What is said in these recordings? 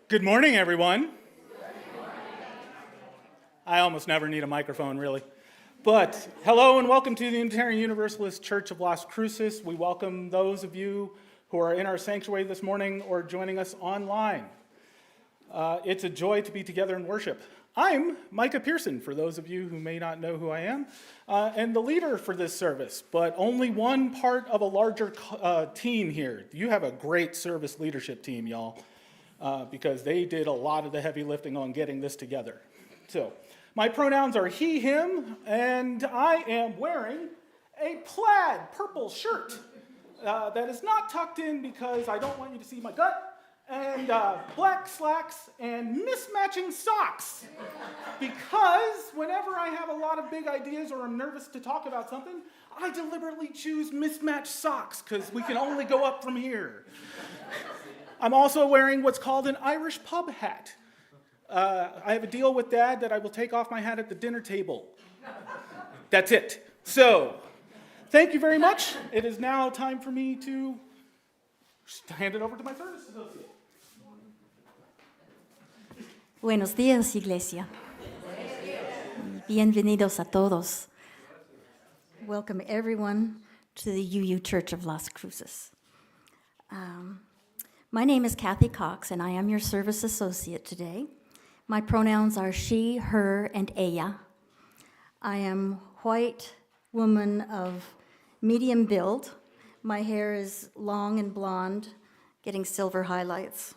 Good morning, everyone. I almost never need a microphone, really. But hello and welcome to the Unitarian Universalist Church of Las Cruces. We welcome those of you who are in our sanctuary this morning or joining us online. It's a joy to be together in worship. I'm Micah Pearson, for those of you who may not know who I am, and the leader for this service, but only one part of a larger team here. You have a great service leadership team, y'all. Because they did a lot of the heavy lifting on getting this together. So, my pronouns are he, him, and I am wearing a plaid purple shirt that is not tucked in because I don't want you to see my gut, and black slacks and mismatching socks. Because whenever I have a lot of big ideas or I'm nervous to talk about something, I deliberately choose mismatched socks because we can only go up from here. I'm also wearing what's called an Irish pub hat. I have a deal with Dad that I will take off my hat at the dinner table. That's it. So, thank you very much. It is now time for me to hand it over to my service associate. Buenos días, Iglesia. Bienvenidos a todos. Welcome everyone to the UU Church of Las Cruces. My name is Kathy Cox, and I am your service associate today. My pronouns are she, her, and ella. I am white woman of medium build. My hair is long and blonde, getting silver highlights.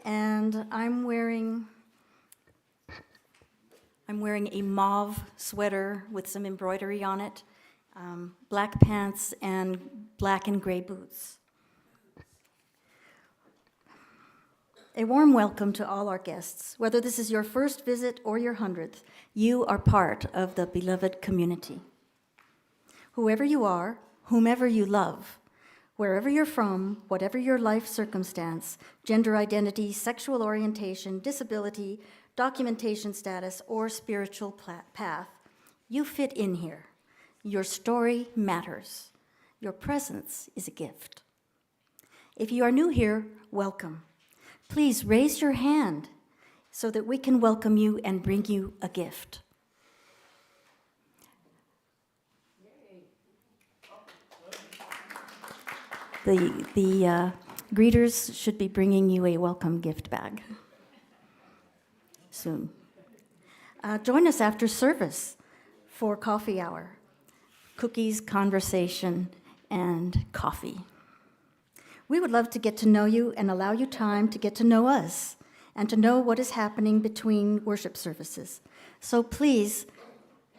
And I'm wearing a mauve sweater with some embroidery on it, black pants, and black and gray boots. A warm welcome to all our guests. Whether this is your first visit or your 100th, you are part of the beloved community. Whoever you are, whomever you love, wherever you're from, whatever your life circumstance, gender identity, sexual orientation, disability, documentation status, or spiritual path, you fit in here. Your story matters. Your presence is a gift. If you are new here, welcome. Please raise your hand so that we can welcome you and bring you a gift. The greeters should be bringing you a welcome gift bag soon. Join us after service for coffee hour, cookies, conversation, and coffee. We would love to get to know you and allow you time to get to know us and to know what is happening between worship services. So please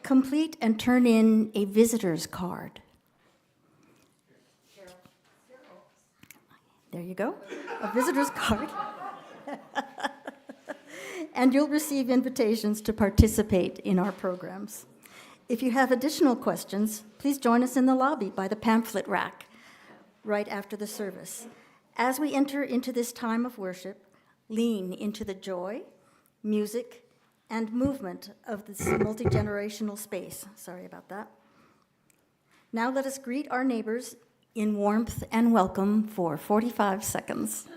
complete and turn in a visitor's card. There you go, a visitor's card. And you'll receive invitations to participate in our programs. If you have additional questions, please join us in the lobby by the pamphlet rack right after the service. As we enter into this time of worship, lean into the joy, music, and movement of this multi-generational space. Sorry about that. Now let us greet our neighbors in warmth and welcome for 45 seconds.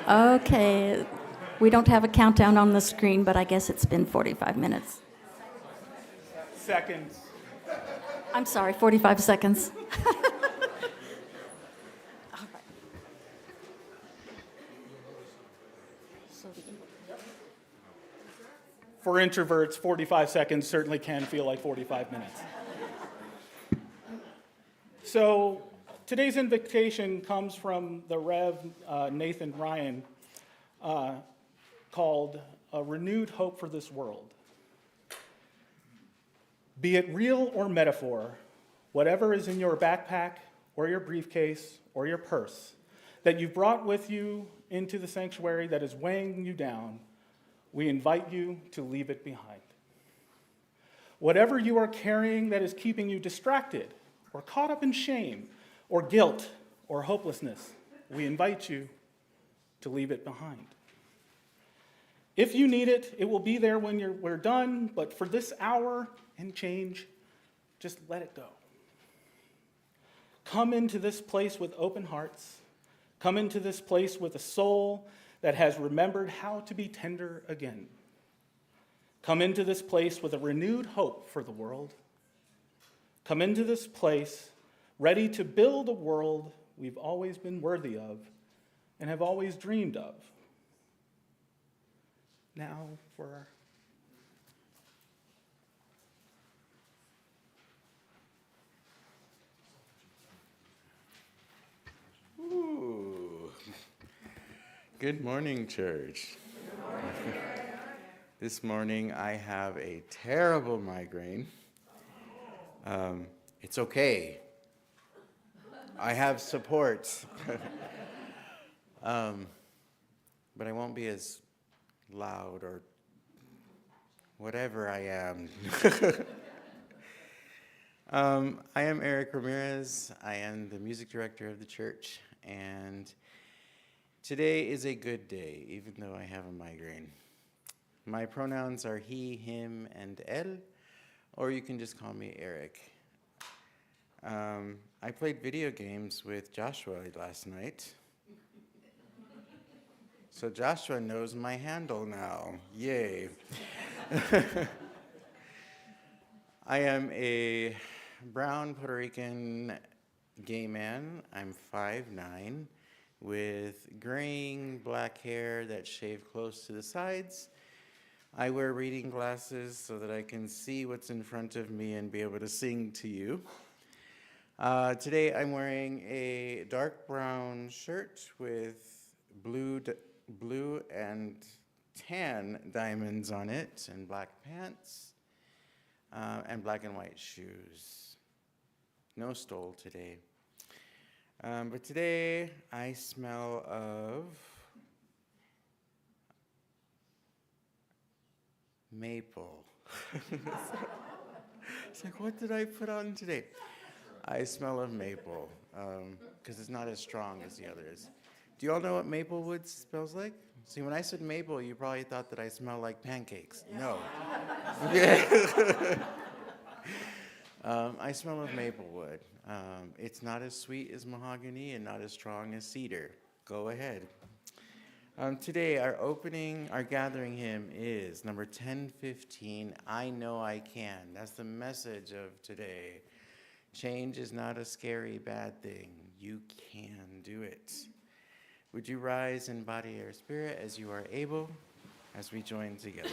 Okay, we don't have a countdown on the screen, but I guess it's been 45 minutes. Seconds. I'm sorry, 45 seconds. All right. So for introverts, 45 seconds certainly can feel like 45 minutes. So today's invitation comes from the Rev. Nathan Ryan, called A Renewed Hope for This World. Be it real or metaphor, whatever is in your backpack or your briefcase or your purse that you've brought with you into the sanctuary that is weighing you down, we invite you to leave it behind. Whatever you are carrying that is keeping you distracted or caught up in shame or guilt or hopelessness, we invite you to leave it behind. If you need it, it will be there when we're done, but for this hour and change, just let it go. Come into this place with open hearts. Come into this place with a soul that has remembered how to be tender again. Come into this place with a renewed hope for the world. Come into this place ready to build a world we've always been worthy of and have always dreamed of. Now for our Ooh. Good morning, church. Good morning. This morning I have a terrible migraine. It's okay. I have support. But I won't be as loud or whatever I am. I am Eric Ramirez. I am the music director of the church, and today is a good day, even though I have a migraine. My pronouns are he, him, and él, or you can just call me Eric. I played video games with Joshua last night. So Joshua knows my handle now. Yay. I am a brown Puerto Rican gay man. I'm 5'9", with graying black hair that's shaved close to the sides. I wear reading glasses so that I can see what's in front of me and be able to sing to you. Today I'm wearing a dark brown shirt with blue and tan diamonds on it, and black pants, and black and white shoes. No stole today. But today I smell of maple. It's like, what did I put on today? I smell of maple, because it's not as strong as the others. Do you all know what maple wood smells like? See, when I said maple, you probably thought that I smell like pancakes. No. I smell of maple wood. It's not as sweet as mahogany and not as strong as cedar. Go ahead. Today, our gathering hymn is number 1015, I Know I Can. That's the message of today. Change is not a scary, bad thing. You can do it. Would you rise in body or spirit as you are able, as we join together?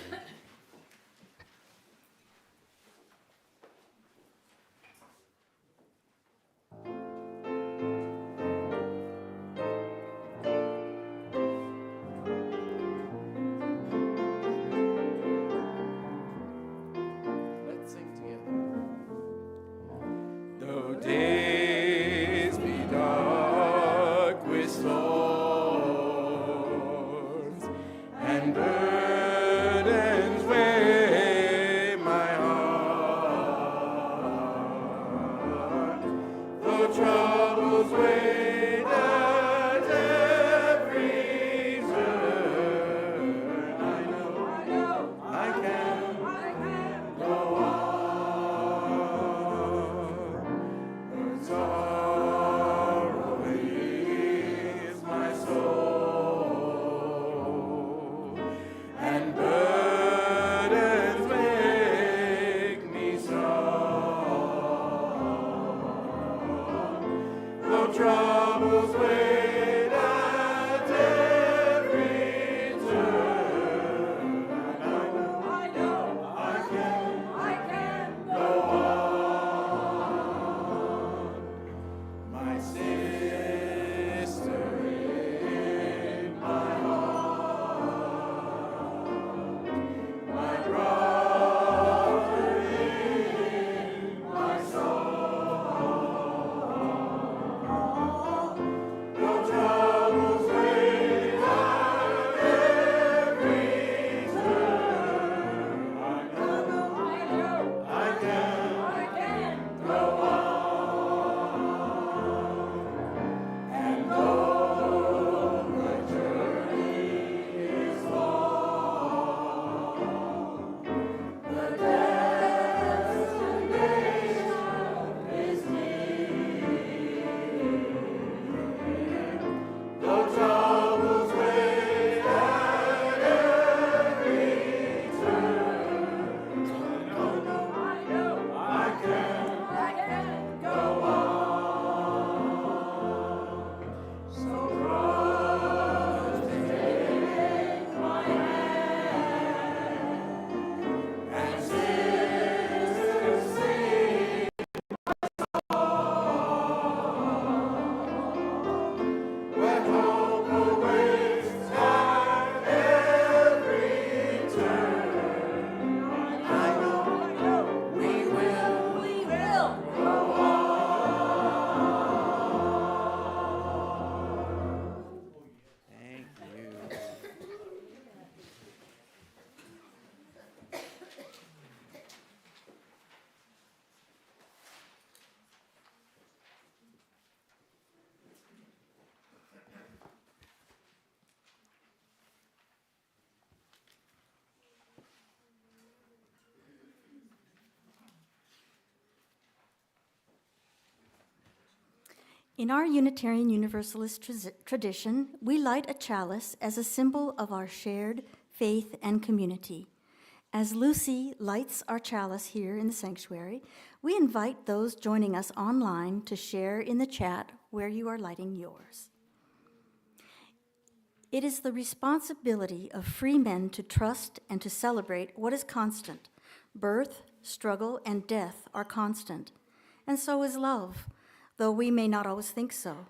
In our Unitarian Universalist tradition, we light a chalice as a symbol of our shared faith and community. As Lucy lights our chalice here in the sanctuary, we invite those joining us online to share in the chat where you are lighting yours. It is the responsibility of free men to trust and to celebrate what is constant. Birth, struggle, and death are constant, and so is love, though we may not always think so,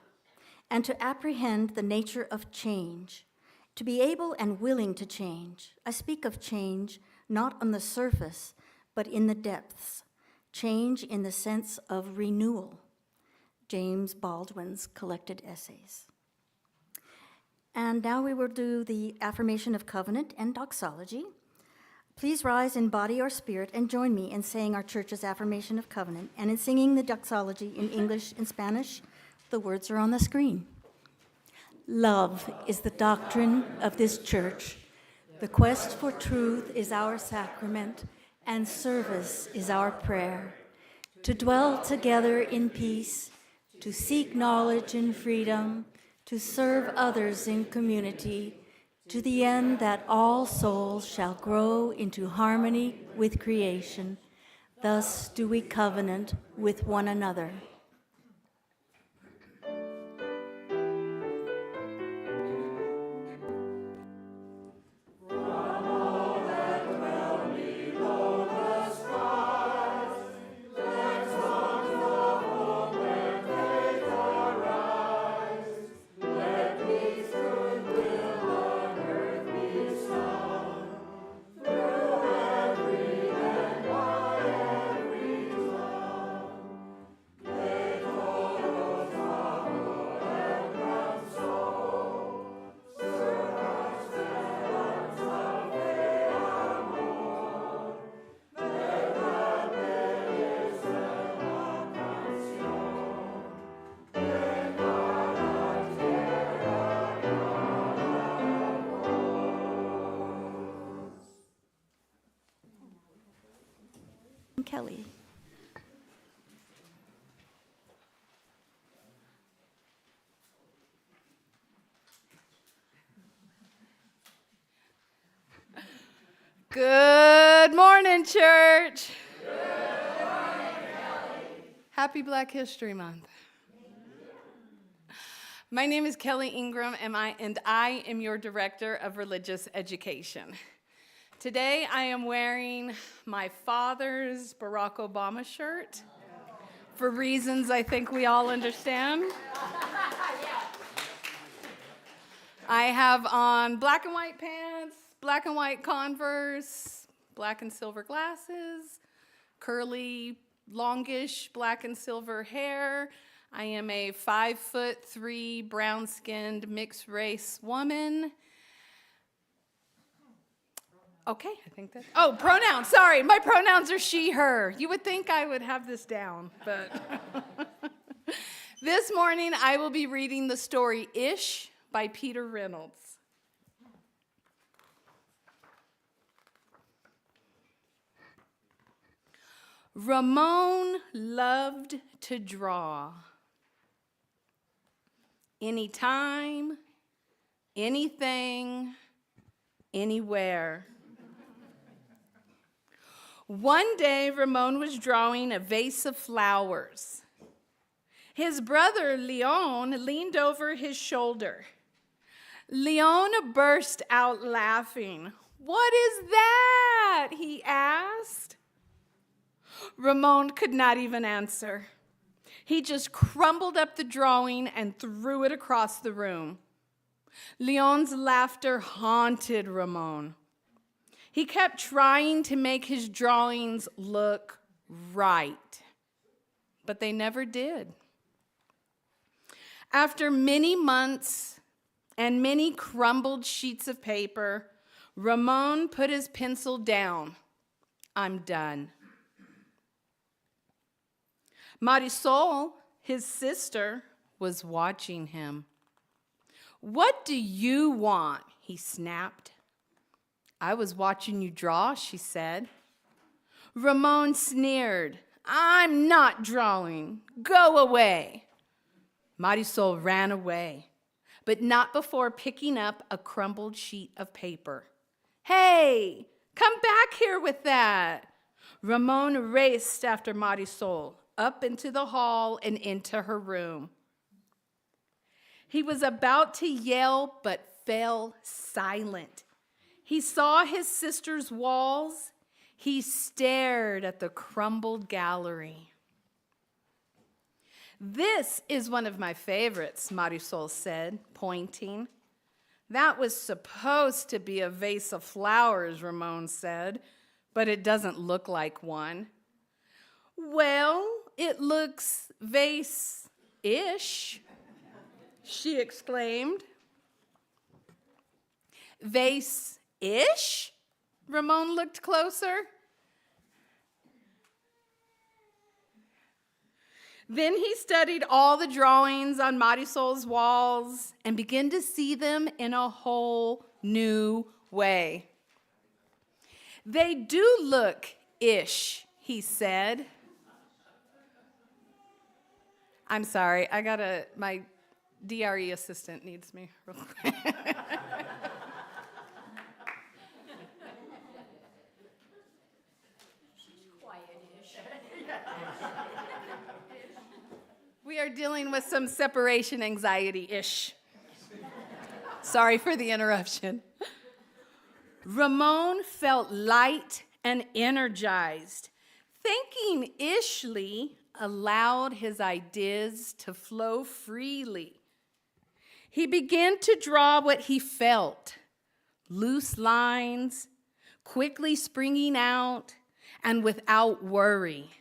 and to apprehend the nature of change, to be able and willing to change. I speak of change not on the surface, but in the depths, change in the sense of renewal. James Baldwin's collected essays. And now we will do the affirmation of covenant and doxology. Please rise in body or spirit and join me in saying our church's affirmation of covenant and in singing the doxology in English and Spanish. The words are on the screen. Love is the doctrine of this church. The quest for truth is our sacrament, and service is our prayer. To dwell together in peace, to seek knowledge in freedom, to serve others in community, to the end that all souls shall grow into harmony with creation. Thus do we covenant with one another. Kelly. Good morning, church. Good morning, Kelly. Happy Black History Month. My name is Kelly Ingram, and I am your Director of Religious Education. Today, I am wearing my father's Barack Obama shirt for reasons I think we all understand. I have on black and white pants, black and white Converse, black and silver glasses, curly, longish black and silver hair. I am a 5'3", brown-skinned, mixed-race woman. Okay, I think that's... Oh, pronouns, sorry. My pronouns are she, her. You would think I would have this down, but... This morning, I will be reading the story Ish by Peter Reynolds. Ramon loved to draw. Anytime, anything, anywhere. One day, Ramon was drawing a vase of flowers. His brother, Leon, leaned over his shoulder. Leon burst out laughing. "What is that?" he asked. Ramon could not even answer. He just crumbled up the drawing and threw it across the room. Leon's laughter haunted Ramon. He kept trying to make his drawings look right, but they never did. After many months and many crumbled sheets of paper, Ramon put his pencil down. "I'm done." Marisol, his sister, was watching him. "What do you want?" he snapped. "I was watching you draw," she said. Ramon sneered. "I'm not drawing. Go away." Marisol ran away, but not before picking up a crumbled sheet of paper. "Hey, come back here with that." Ramon raced after Marisol up into the hall and into her room. He was about to yell, but fell silent. He saw his sister's walls. He stared at the crumbled gallery. "This is one of my favorites," Marisol said, pointing. "That was supposed to be a vase of flowers," Ramon said, "but it doesn't look like one." "Well, it looks vase-ish," she exclaimed. "Vase-ish?" Ramon looked closer. Then he studied all the drawings on Marisol's walls and began to see them in a whole new way. "They do look ish," he said. I'm sorry, my DRE assistant needs me real quick. We are dealing with some separation anxiety-ish. Sorry for the interruption. Ramon felt light and energized. Thinking ishly allowed his ideas to flow freely. He began to draw what he felt, loose lines, quickly springing out, and without worry.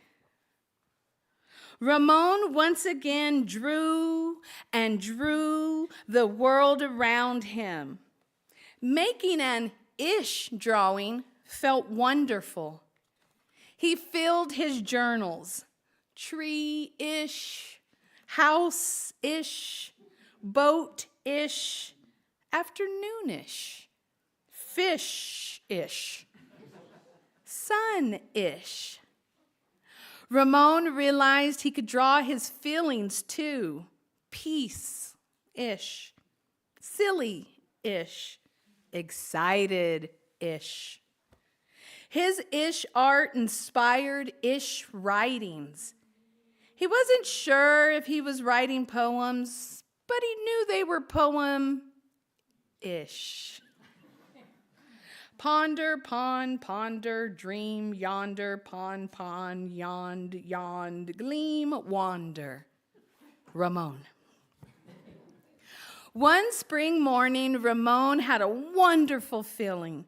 Ramon once again drew and drew the world around him. Making an ish drawing felt wonderful. He filled his journals, tree-ish, house-ish, boat-ish, afternoon-ish, fish-ish, sun-ish. Ramon realized he could draw his feelings too, peace-ish, silly-ish, excited-ish. His ish art inspired ish writings. He wasn't sure if he was writing poems, but he knew they were poem-ish. Ponder, pond, ponder, dream, yonder, pond, yond, yond, gleam, wander. Ramon. One spring morning, Ramon had a wonderful feeling.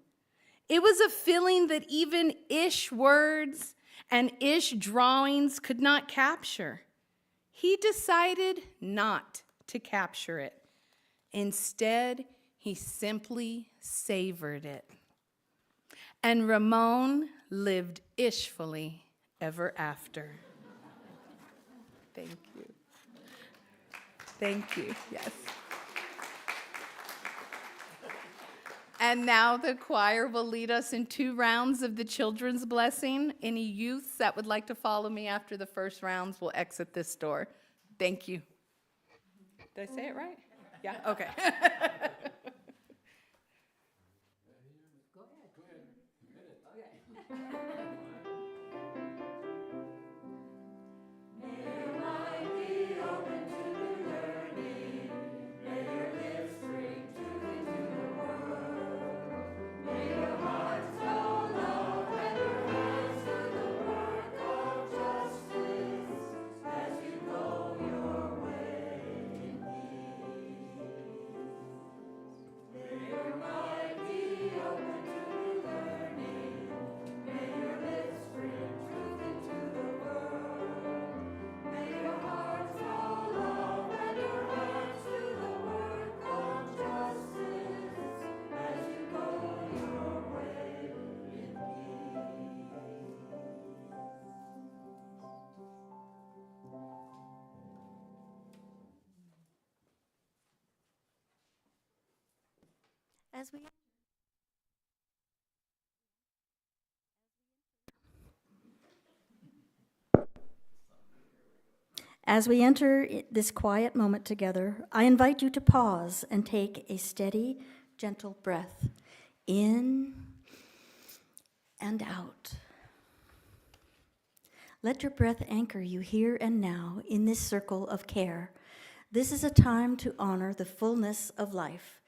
It was a feeling that even ish words and ish drawings could not capture. He decided not to capture it. Instead, he simply savored it. And Ramon lived ishfully ever after. Thank you. Thank you, yes. And now the choir will lead us in 2 rounds of the children's blessing. Any youths that would like to follow me after the first rounds will exit this door. Thank you. Did I say it right? Yeah, okay. As we enter this quiet moment together, I invite you to pause and take a steady, gentle breath in and out. Let your breath anchor you here and now in this circle of care. This is a time to honor the fullness of life,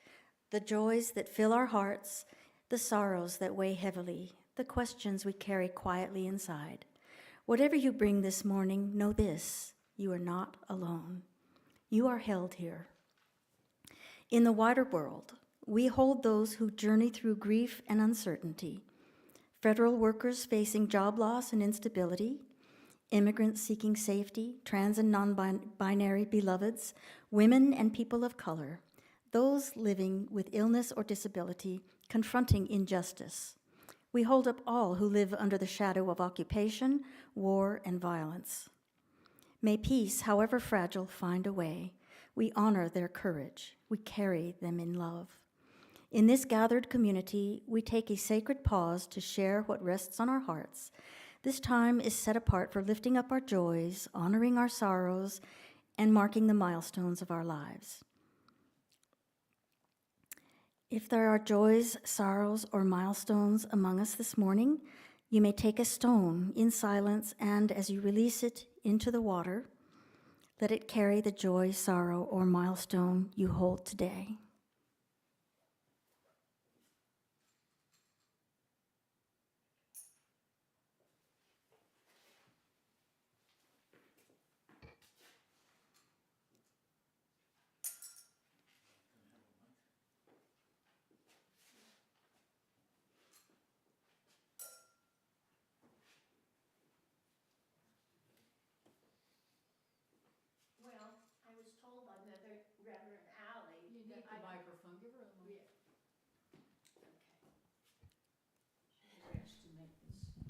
the joys that fill our hearts, the sorrows that weigh heavily, the questions we carry quietly inside. Whatever you bring this morning, know this: you are not alone. You are held here. In the wider world, we hold those who journey through grief and uncertainty. Federal workers facing job loss and instability, immigrants seeking safety, trans and non-binary beloveds, women and people of color, those living with illness or disability, confronting injustice. We hold up all who live under the shadow of occupation, war, and violence. May peace, however fragile, find a way. We honor their courage. We carry them in love. In this gathered community, we take a sacred pause to share what rests on our hearts. This time is set apart for lifting up our joys, honoring our sorrows, and marking the milestones of our lives. If there are joys, sorrows, or milestones among us this morning, you may take a stone in silence, and as you release it into the water, let it carry the joy, sorrow, or milestone you hold today.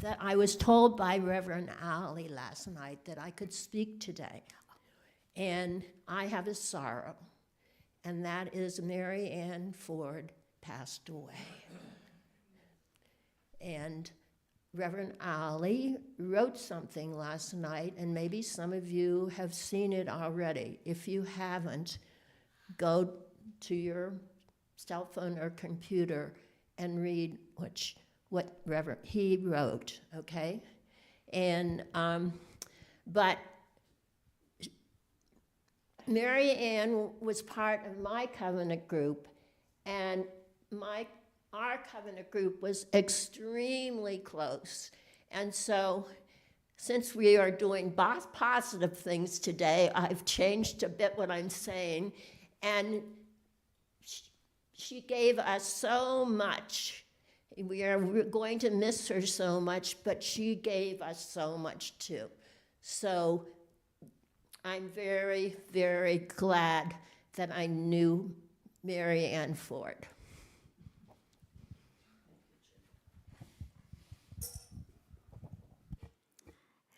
That I was told by Reverend Alley last night that I could speak today. And I have a sorrow, and that is Mary Ann Ford passed away. And Reverend Alley wrote something last night, and maybe some of you have seen it already. If you haven't, go to your cell phone or computer and read what Reverend he wrote, okay? And but Mary Ann was part of my covenant group, and our covenant group was extremely close. And so since we are doing positive things today, I've changed a bit what I'm saying, and she gave us so much. We're going to miss her so much, but she gave us so much too. So I'm very, very glad that I knew Mary Ann Ford.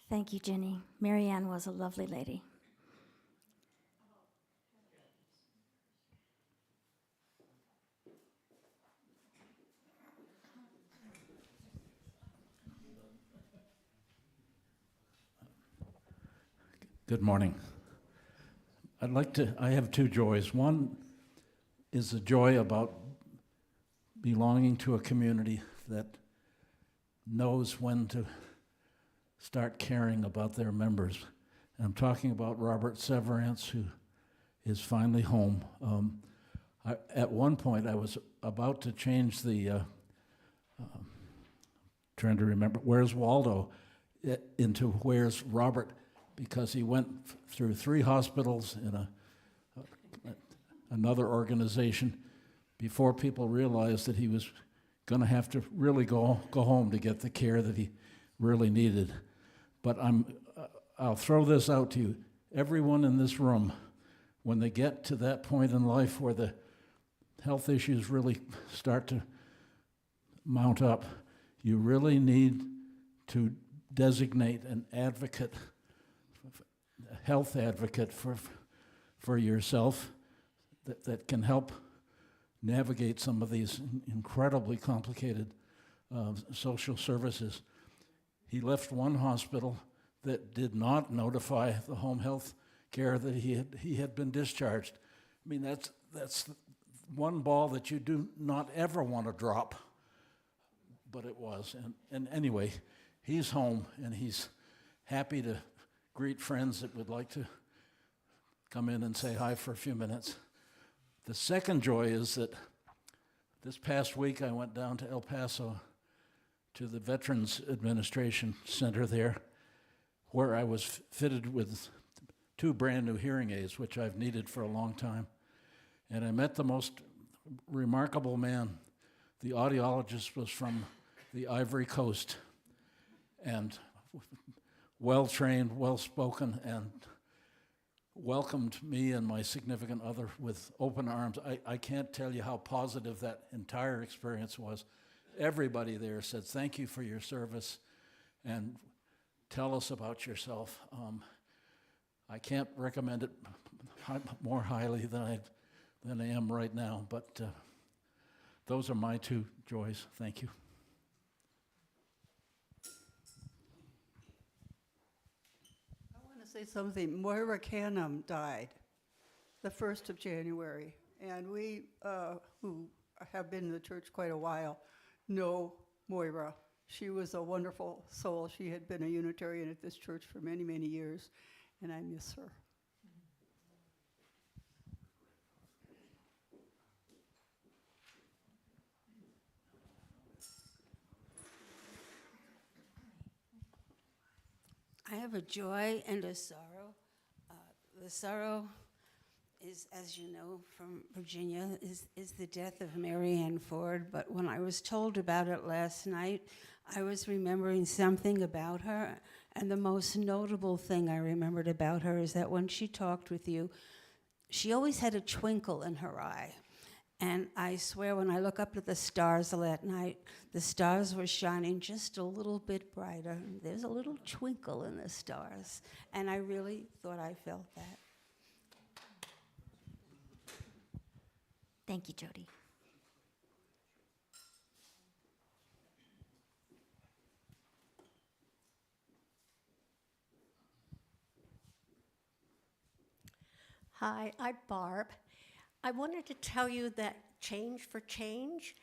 Thank you, Jenny. Mary Ann was a lovely lady. Good morning. I have two joys. One is the joy about belonging to a community that knows when to start caring about their members. And I'm talking about Robert Severance, who is finally home. At one point, I was about to change the, trying to remember, Where's Waldo, into Where's Robert, because he went through 3 hospitals in another organization before people realized that he was going to have to really go home to get the care that he really needed. But I'll throw this out to you. Everyone in this room, when they get to that point in life where the health issues really start to mount up, you really need to designate an advocate, a health advocate for yourself that can help navigate some of these incredibly complicated social services. He left one hospital that did not notify the home health care that he had been discharged. I mean, that's one ball that you do not ever want to drop, but it was. And anyway, he's home, and he's happy to greet friends that would like to come in and say hi for a few minutes. The second joy is that this past week I went down to El Paso to the Veterans Administration Center there, where I was fitted with 2 brand new hearing aids, which I've needed for a long time. And I met the most remarkable man. The audiologist was from the Ivory Coast, and well-trained, well-spoken, and welcomed me and my significant other with open arms. I can't tell you how positive that entire experience was. Everybody there said, thank you for your service, and tell us about yourself. I can't recommend it more highly than I am right now, but those are my 2 joys. Thank you. I want to say something. Moira Canham died the 1st of January, and we, who have been in the church quite a while, know Moira. She was a wonderful soul. She had been a Unitarian at this church for many, many years, and I miss her. I have a joy and a sorrow. The sorrow is, as you know, from Virginia, is the death of Mary Ann Ford. But when I was told about it last night, I was remembering something about her. And the most notable thing I remembered about her is that when she talked with you, she always had a twinkle in her eye. And I swear, when I look up at the stars that night, the stars were shining just a little bit brighter. There's a little twinkle in the stars. And I really thought I felt that. Thank you, Jody. Hi, I'm Barb. I wanted to tell you that Change for Change,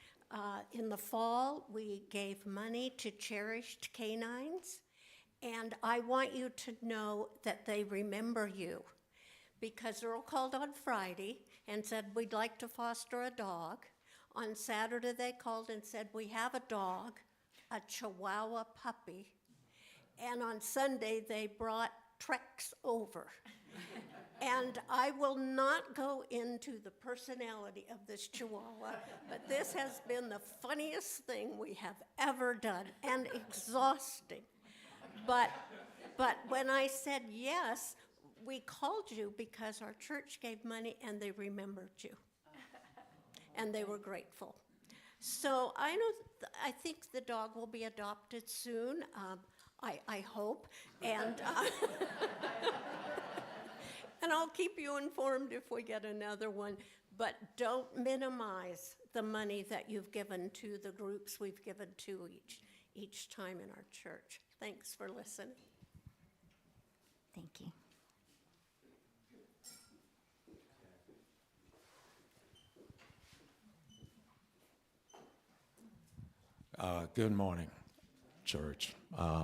in the fall, we gave money to cherished canines, and I want you to know that they remember you, because Earl called on Friday and said, we'd like to foster a dog. On Saturday, they called and said, we have a dog, a Chihuahua puppy, and on Sunday, they brought Trex over. And I will not go into the personality of this Chihuahua, but this has been the funniest thing we have ever done, and exhausting. But when I said yes, we called you because our church gave money and they remembered you. And they were grateful. So I think the dog will be adopted soon, I hope. And and I'll keep you informed if we get another one. But don't minimize the money that you've given to the groups we've given to each time in our church. Thanks for listening. Thank you. Good morning, church.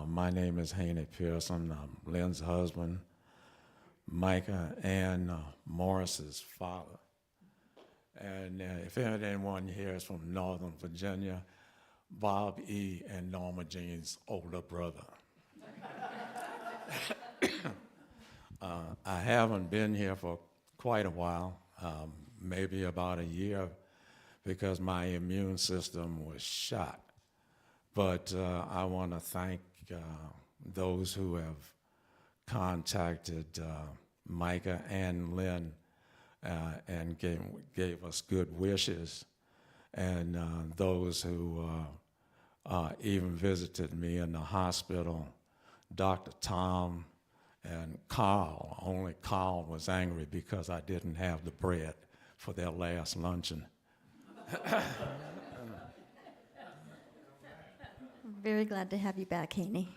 My name is Haney Pearson. I'm Lynn's husband, Micah, and Morris's father. And if anyone here is from Northern Virginia, Bob E. and Norma Jean's older brother. I haven't been here for quite a while, maybe about a year, because my immune system was shot. But I want to thank those who have contacted Micah and Lynn and gave us good wishes, and those who even visited me in the hospital, Dr. Tom and Carl. Only Carl was angry because I didn't have the bread for their last luncheon. Very glad to have you back, Haney.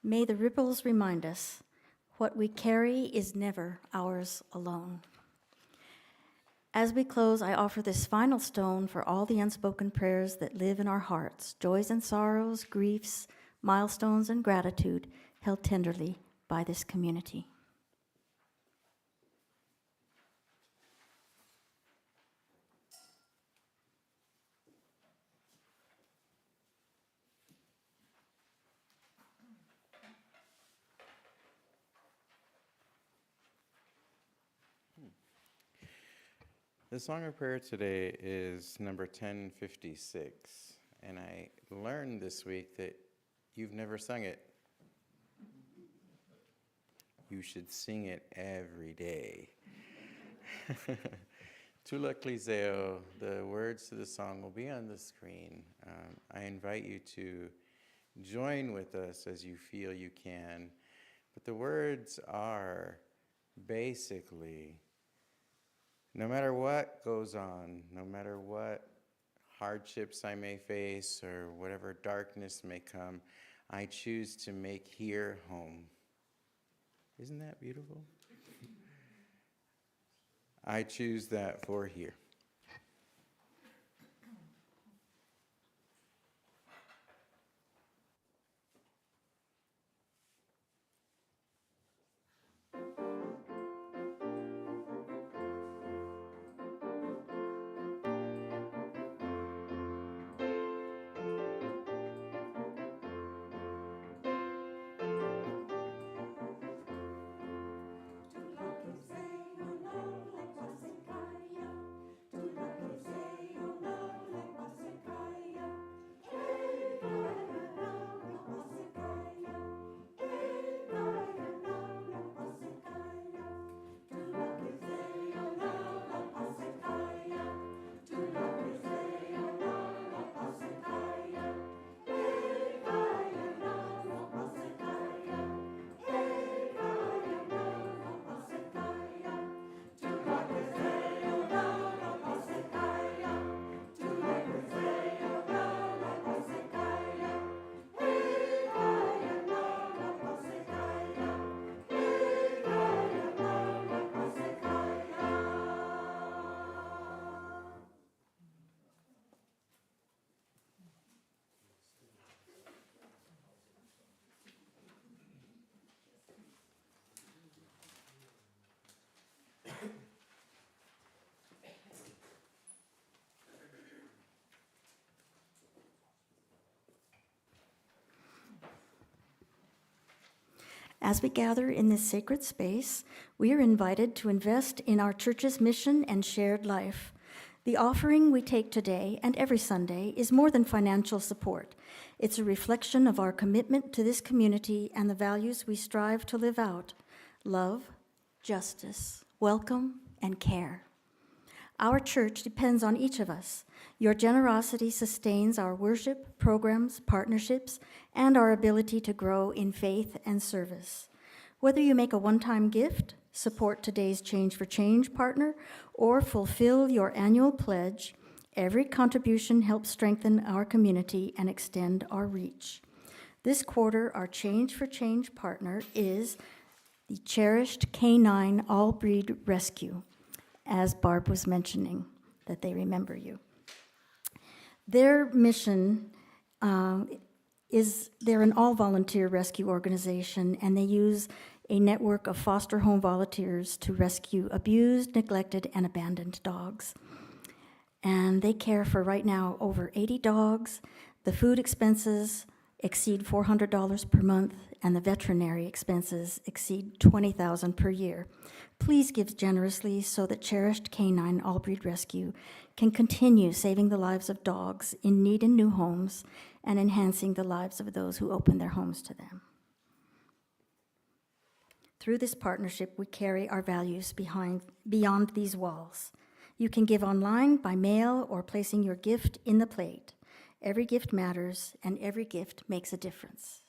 May the ripples remind us what we carry is never ours alone. As we close, I offer this final stone for all the unspoken prayers that live in our hearts, joys and sorrows, griefs, milestones, and gratitude held tenderly by this community. The song of prayer today is number 1056, and I learned this week that you've never sung it. You should sing it every day. Tula Cliseo, the words to the song will be on the screen. I invite you to join with us as you feel you can, but the words are basically, no matter what goes on, no matter what hardships I may face or whatever darkness may come, I choose to make here home. Isn't that beautiful? I choose that for here. As we gather in this sacred space, we are invited to invest in our church's mission and shared life. The offering we take today and every Sunday is more than financial support. It's a reflection of our commitment to this community and the values we strive to live out: love, justice, welcome, and care. Our church depends on each of us. Your generosity sustains our worship, programs, partnerships, and our ability to grow in faith and service. Whether you make a one-time gift, support today's Change for Change partner, or fulfill your annual pledge, every contribution helps strengthen our community and extend our reach. This quarter, our Change for Change partner is the cherished Canine All-Breed Rescue, as Barb was mentioning, that they remember you. Their mission is they're an all-volunteer rescue organization, and they use a network of foster home volunteers to rescue abused, neglected, and abandoned dogs. And they care for, right now, over 80 dogs. The food expenses exceed $400 per month, and the veterinary expenses exceed $20,000 per year. Please give generously so that Cherished Canine All-Breed Rescue can continue saving the lives of dogs in need in new homes and enhancing the lives of those who open their homes to them. Through this partnership, we carry our values beyond these walls. You can give online, by mail, or placing your gift in the plate. Every gift matters, and every gift makes a difference.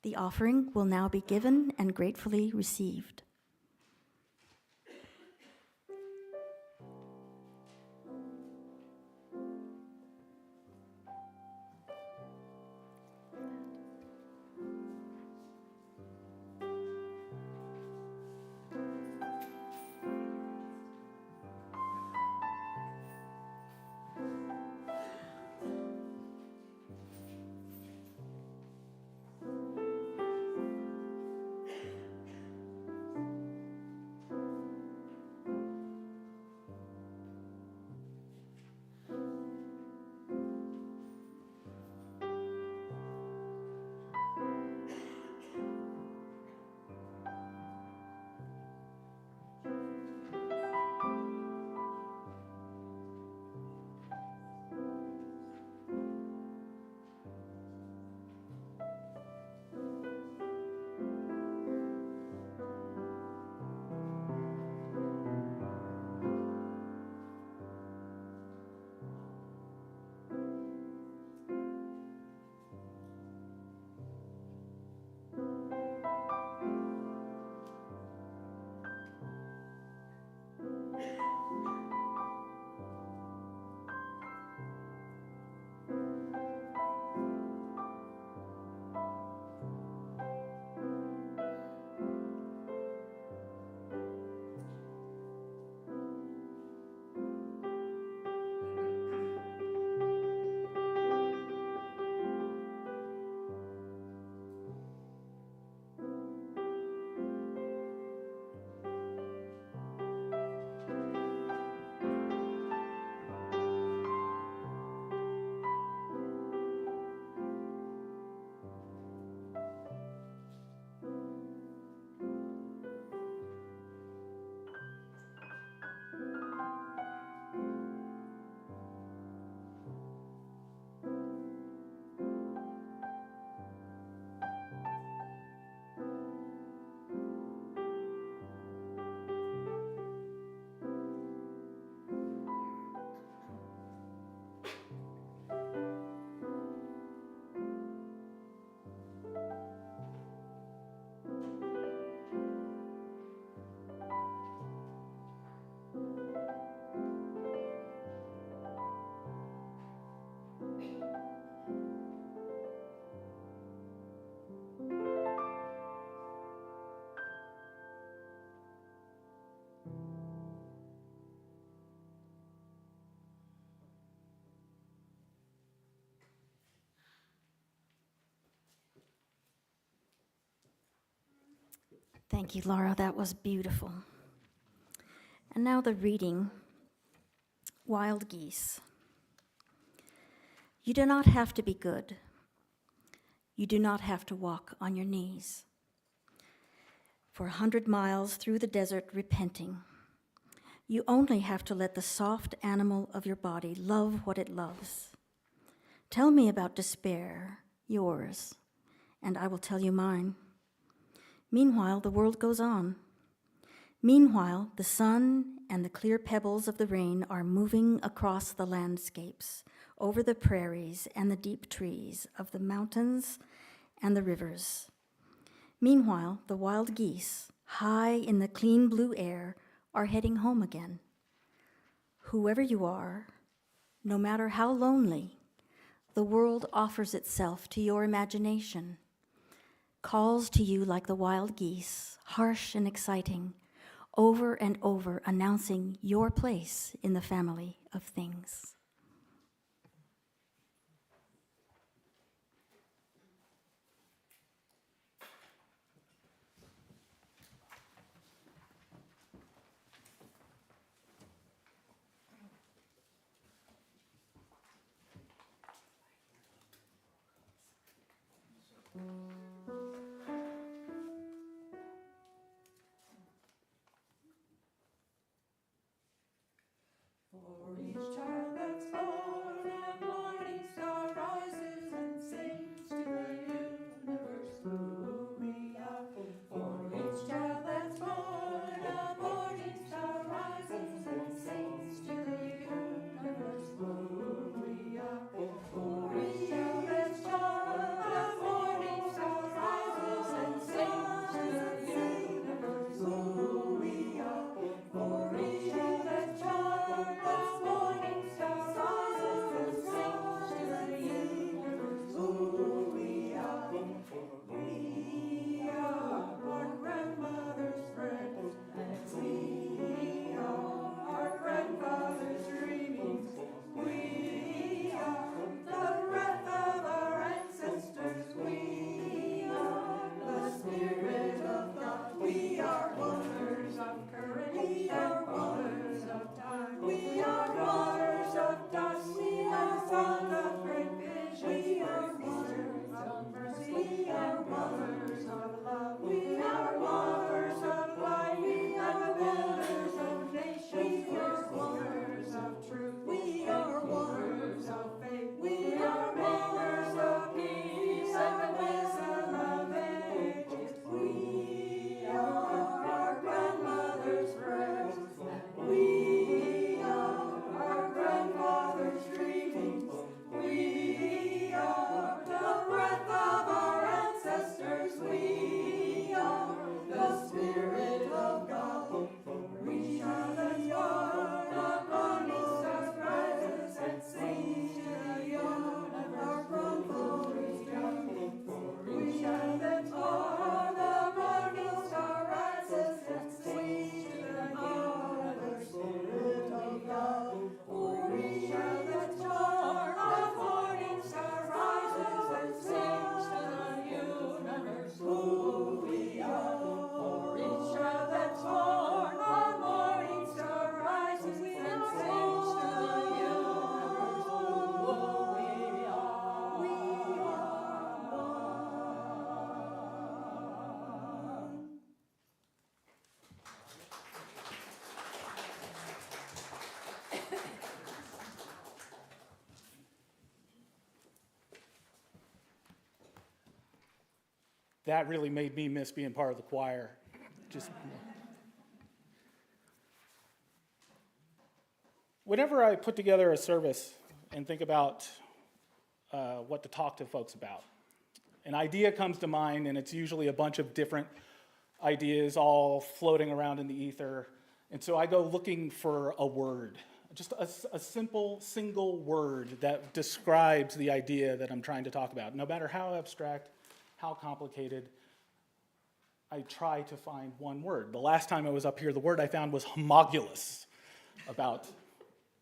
The offering will now be given and gratefully received. Thank you, Laura. That was beautiful. And now the reading, Wild Geese. You do not have to be good. You do not have to walk on your knees. For 100 miles through the desert repenting, you only have to let the soft animal of your body love what it loves. Tell me about despair, yours, and I will tell you mine. Meanwhile, the world goes on. Meanwhile, the sun and the clear pebbles of the rain are moving across the landscapes, over the prairies and the deep trees of the mountains and the rivers. Meanwhile, the wild geese, high in the clean blue air, are heading home again. Whoever you are, no matter how lonely, the world offers itself to your imagination, calls to you like the wild geese, harsh and exciting, over and over announcing your place in the family of things. For each child that's born, a morning star rises and sings to the universe. Hallelujah. For each child that's born, a morning star rises and sings to the universe. Hallelujah. For each child that's born, a morning star rises and sings to the universe. Hallelujah. For each child that's born, a morning star rises and sings to the universe. Hallelujah. We are our grandmother's friends, and we are our grandfather's dreamings. We are the breath of our ancestors. We are the spirit of God. We are waters of courage. We are waters of time. We are waters of dust. We are fond of great vision. We are waters of mercy. We are waters of love. We are waters of light. We are builders of nations. We are waters of truth. We are waters of faith. We are makers of peace and wisdom of ages. We are our grandmother's prayers. We are our grandfather's dreamings. We are the breath of our ancestors. We are the spirit of God. We are the dawn of morning stars rises and sings to the universe. Our grandfather's dreamings. We are the dawn of morning star rises and sings to the universe. Spirit of God. We are the dawn of morning star rises and sings to the universe. Who we are. For each child that's born, a morning star rises and sings to the universe. Who we are. We are one. That really made me miss being part of the choir. Just whenever I put together a service and think about what to talk to folks about, an idea comes to mind, and it's usually a bunch of different ideas all floating around in the ether. And so I go looking for a word, just a simple single word that describes the idea that I'm trying to talk about. No matter how abstract, how complicated, I try to find one word. The last time I was up here, the word I found was homologous, about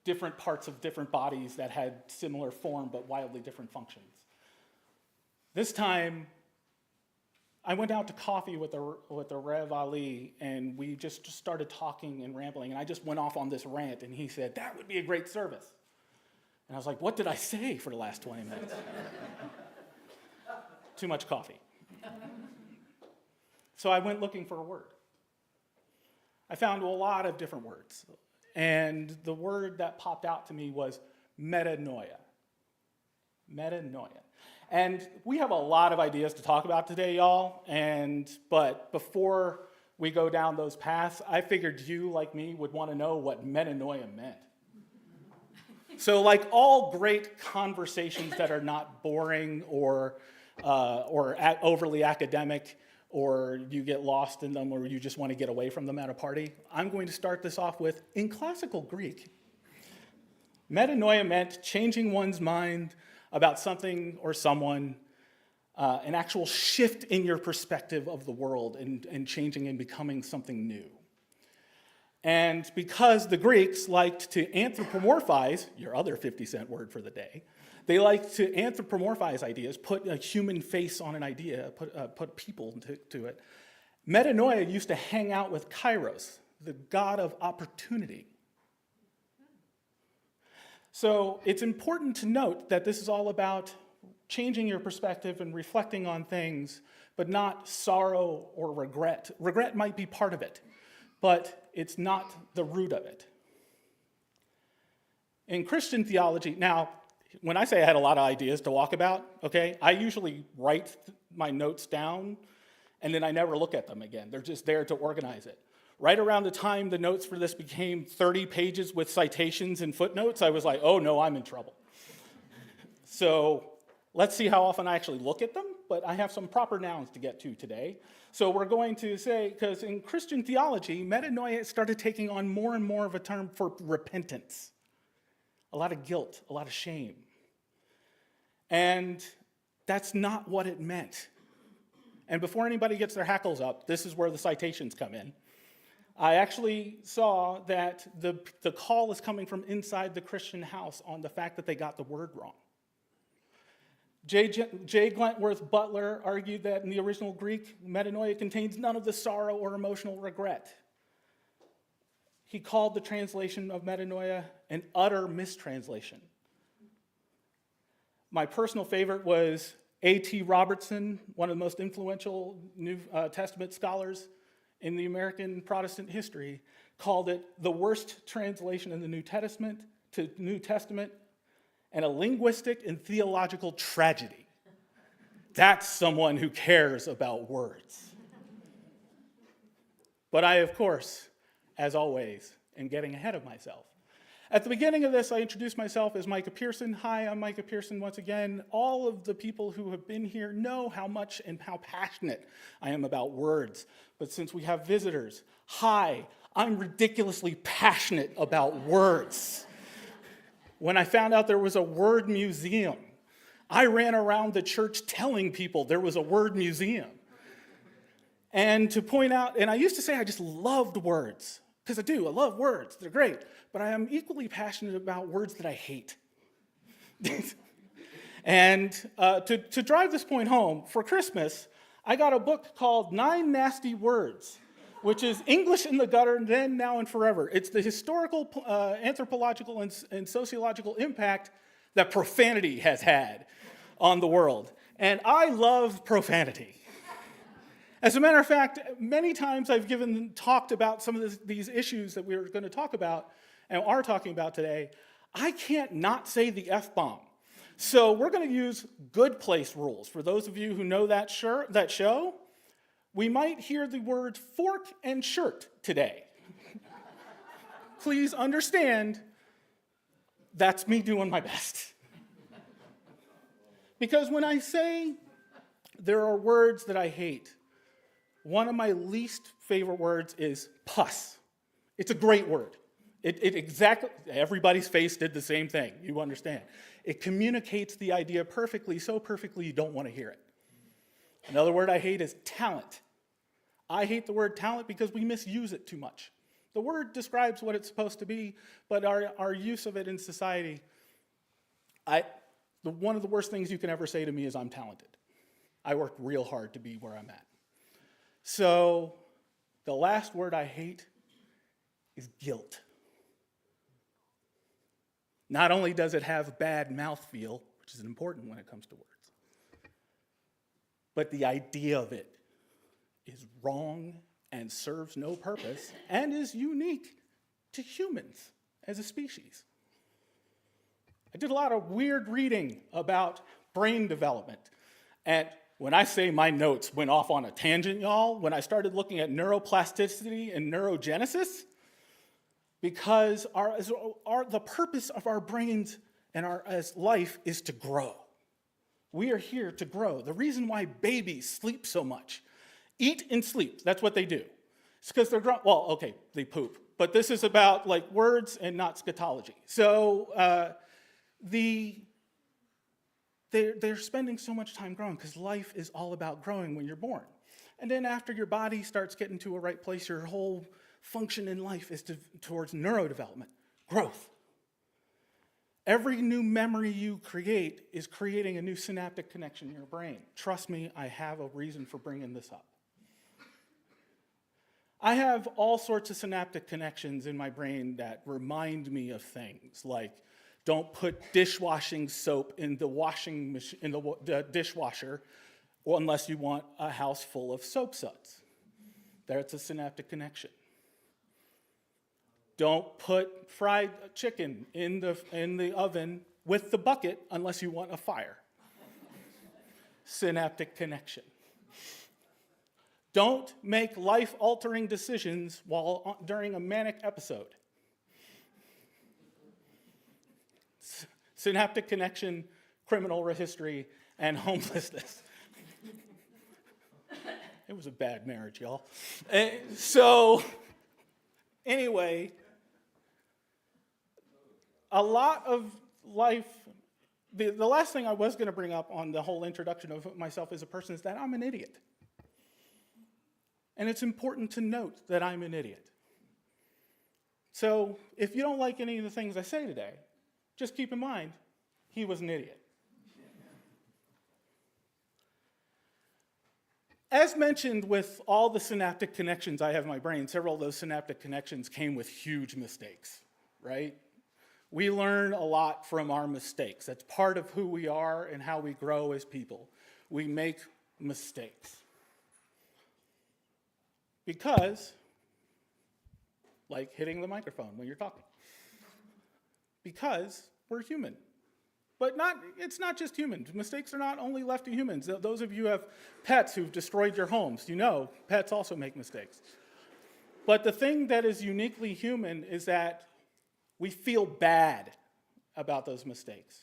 different parts of different bodies that had similar form but wildly different functions. This time, I went out to coffee with the Rev Ali, and we just started talking and rambling, and I just went off on this rant, and he said, that would be a great service. And I was like, what did I say for the last 20 minutes? Too much coffee. So I went looking for a word. I found a lot of different words, and the word that popped out to me was metanoia. Metanoia. And we have a lot of ideas to talk about today, y'all, but before we go down those paths, I figured you, like me, would want to know what metanoia meant. So like all great conversations that are not boring or overly academic, or you get lost in them, or you just want to get away from them at a party, I'm going to start this off with, in classical Greek, metanoia meant changing one's mind about something or someone, an actual shift in your perspective of the world and changing and becoming something new. And because the Greeks liked to anthropomorphize, your other 50-cent word for the day, they liked to anthropomorphize ideas, put a human face on an idea, put people to it. Metanoia used to hang out with Kairos, the god of opportunity. So it's important to note that this is all about changing your perspective and reflecting on things, but not sorrow or regret. Regret might be part of it, but it's not the root of it. In Christian theology, now, when I say I had a lot of ideas to walk about, okay, I usually write my notes down, and then I never look at them again. They're just there to organize it. Right around the time the notes for this became 30 pages with citations and footnotes, I was like, oh no, I'm in trouble. So let's see how often I actually look at them, but I have some proper nouns to get to today. So we're going to say, because in Christian theology, metanoia started taking on more and more of a term for repentance. A lot of guilt, a lot of shame. And that's not what it meant. And before anybody gets their hackles up, this is where the citations come in. I actually saw that the call is coming from inside the Christian house on the fact that they got the word wrong. J. Glentworth Butler argued that in the original Greek, metanoia contains none of the sorrow or emotional regret. He called the translation of metanoia an utter mistranslation. My personal favorite was A.T. Robertson, one of the most influential New Testament scholars in the American Protestant history, called it the worst translation in the New Testament and a linguistic and theological tragedy. That's someone who cares about words. But I, of course, as always, am getting ahead of myself. At the beginning of this, I introduced myself as Micah Pearson. Hi, I'm Micah Pearson once again. All of the people who have been here know how much and how passionate I am about words. But since we have visitors, hi, I'm ridiculously passionate about words. When I found out there was a word museum, I ran around the church telling people there was a word museum. And to point out, and I used to say I just loved words, because I do, I love words, they're great, but I am equally passionate about words that I hate. And to drive this point home, for Christmas, I got a book called 9 Nasty Words, which is English in the Gutter, Then, Now, and Forever. It's the historical, anthropological, and sociological impact that profanity has had on the world. And I love profanity. As a matter of fact, many times I've talked about some of these issues that we're going to talk about and are talking about today. I can't not say the F-bomb. So we're going to use Good Place rules. For those of you who know that show, we might hear the words fork and shirt today. Please understand, that's me doing my best. Because when I say there are words that I hate, one of my least favorite words is puss. It's a great word. It exactly, everybody's face did the same thing, you understand. It communicates the idea perfectly, so perfectly you don't want to hear it. Another word I hate is talent. I hate the word talent because we misuse it too much. The word describes what it's supposed to be, but our use of it in society, one of the worst things you can ever say to me is I'm talented. I worked real hard to be where I'm at. So the last word I hate is guilt. Not only does it have bad mouthfeel, which is important when it comes to words, but the idea of it is wrong and serves no purpose and is unique to humans as a species. I did a lot of weird reading about brain development. And when I say my notes went off on a tangent, y'all, when I started looking at neuroplasticity and neurogenesis, because the purpose of our brains and as life is to grow. We are here to grow. The reason why babies sleep so much, eat and sleep, that's what they do. It's because they're growing, well, okay, they poop. But this is about like words and not scatology. So they're spending so much time growing because life is all about growing when you're born. And then after your body starts getting to a right place, your whole function in life is towards neurodevelopment, growth. Every new memory you create is creating a new synaptic connection in your brain. Trust me, I have a reason for bringing this up. I have all sorts of synaptic connections in my brain that remind me of things, like don't put dishwashing soap in the washing machine, in the dishwasher, unless you want a house full of soap suds. That's a synaptic connection. Don't put fried chicken in the oven with the bucket unless you want a fire. Synaptic connection. Don't make life-altering decisions during a manic episode. Synaptic connection, criminal history, and homelessness. It was a bad marriage, y'all. So, anyway, a lot of life, the last thing I was going to bring up on the whole introduction of myself as a person is that I'm an idiot. And it's important to note that I'm an idiot. So if you don't like any of the things I say today, just keep in mind, he was an idiot. As mentioned, with all the synaptic connections I have in my brain, several of those synaptic connections came with huge mistakes, right? We learn a lot from our mistakes. That's part of who we are and how we grow as people. We make mistakes. Because, like hitting the microphone when you're talking. Because we're human. But it's not just humans. Mistakes are not only left to humans. Those of you who have pets who've destroyed your homes, you know pets also make mistakes. But the thing that is uniquely human is that we feel bad about those mistakes.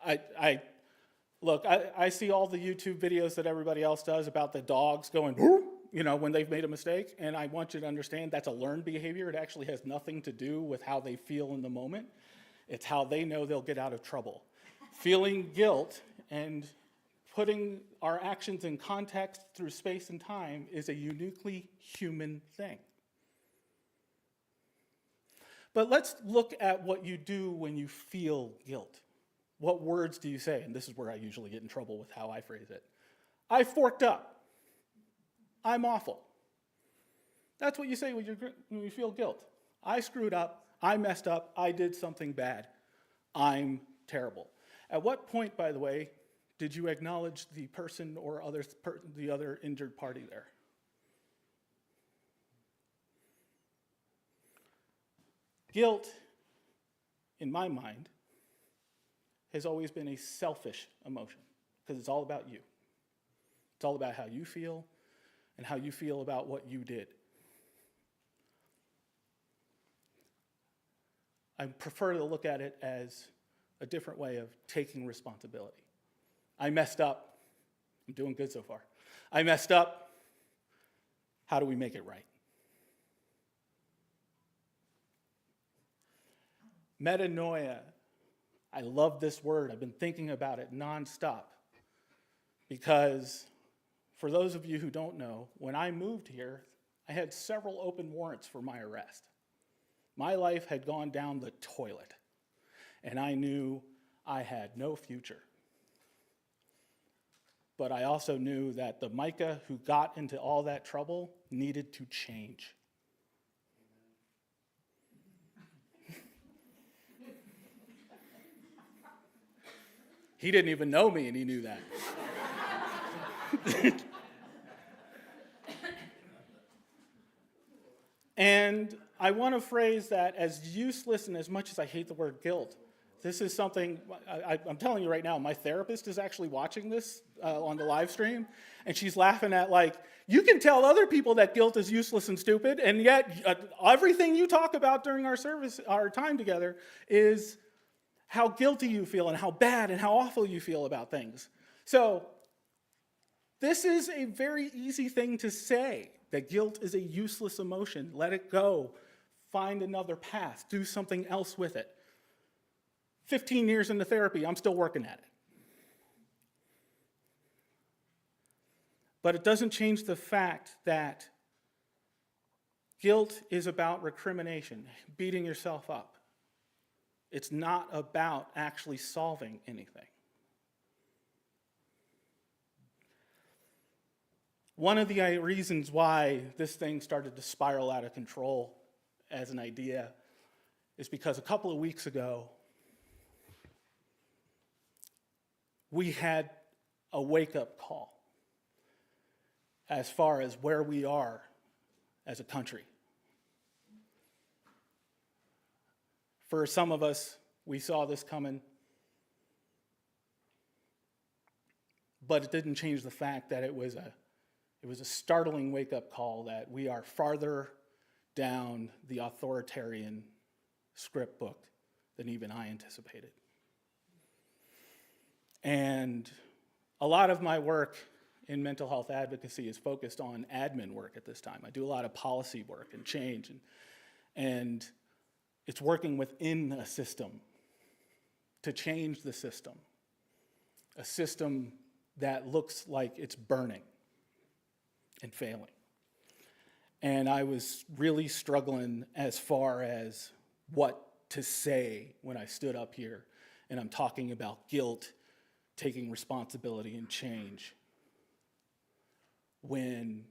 I see all the YouTube videos that everybody else does about the dogs going, when they've made a mistake, and I want you to understand that's a learned behavior. It actually has nothing to do with how they feel in the moment. It's how they know they'll get out of trouble. Feeling guilt and putting our actions in context through space and time is a uniquely human thing. But let's look at what you do when you feel guilt. What words do you say? And this is where I usually get in trouble with how I phrase it. I forked up. I'm awful. That's what you say when you feel guilt. I screwed up. I messed up. I did something bad. I'm terrible. At what point, by the way, did you acknowledge the person or the other injured party there? Guilt, in my mind, has always been a selfish emotion because it's all about you. It's all about how you feel and how you feel about what you did. I prefer to look at it as a different way of taking responsibility. I messed up. I'm doing good so far. I messed up. How do we make it right? Metanoia. I love this word. I've been thinking about it nonstop because for those of you who don't know, when I moved here, I had several open warrants for my arrest. My life had gone down the toilet, and I knew I had no future. but I also knew that the Micah who got into all that trouble needed to change. He didn't even know me, and he knew that. And I want to phrase that as useless and as much as I hate the word guilt. This is something, I'm telling you right now, my therapist is actually watching this on the live stream, and she's laughing at, like, you can tell other people that guilt is useless and stupid, and yet everything you talk about during our time together is how guilty you feel and how bad and how awful you feel about things. So this is a very easy thing to say, that guilt is a useless emotion. Let it go. Find another path. Do something else with it. 15 years into therapy, I'm still working at it. But it doesn't change the fact that guilt is about recrimination, beating yourself up. It's not about actually solving anything. One of the reasons why this thing started to spiral out of control as an idea is because a couple of weeks ago, we had a wake-up call as far as where we are as a country. For some of us, we saw this coming, but it didn't change the fact that it was a startling wake-up call that we are farther down the authoritarian script book than even I anticipated. And a lot of my work in mental health advocacy is focused on admin work at this time. I do a lot of policy work and change, and it's working within a system to change the system, a system that looks like it's burning and failing. And I was really struggling as far as what to say when I stood up here and I'm talking about guilt, taking responsibility, and change, when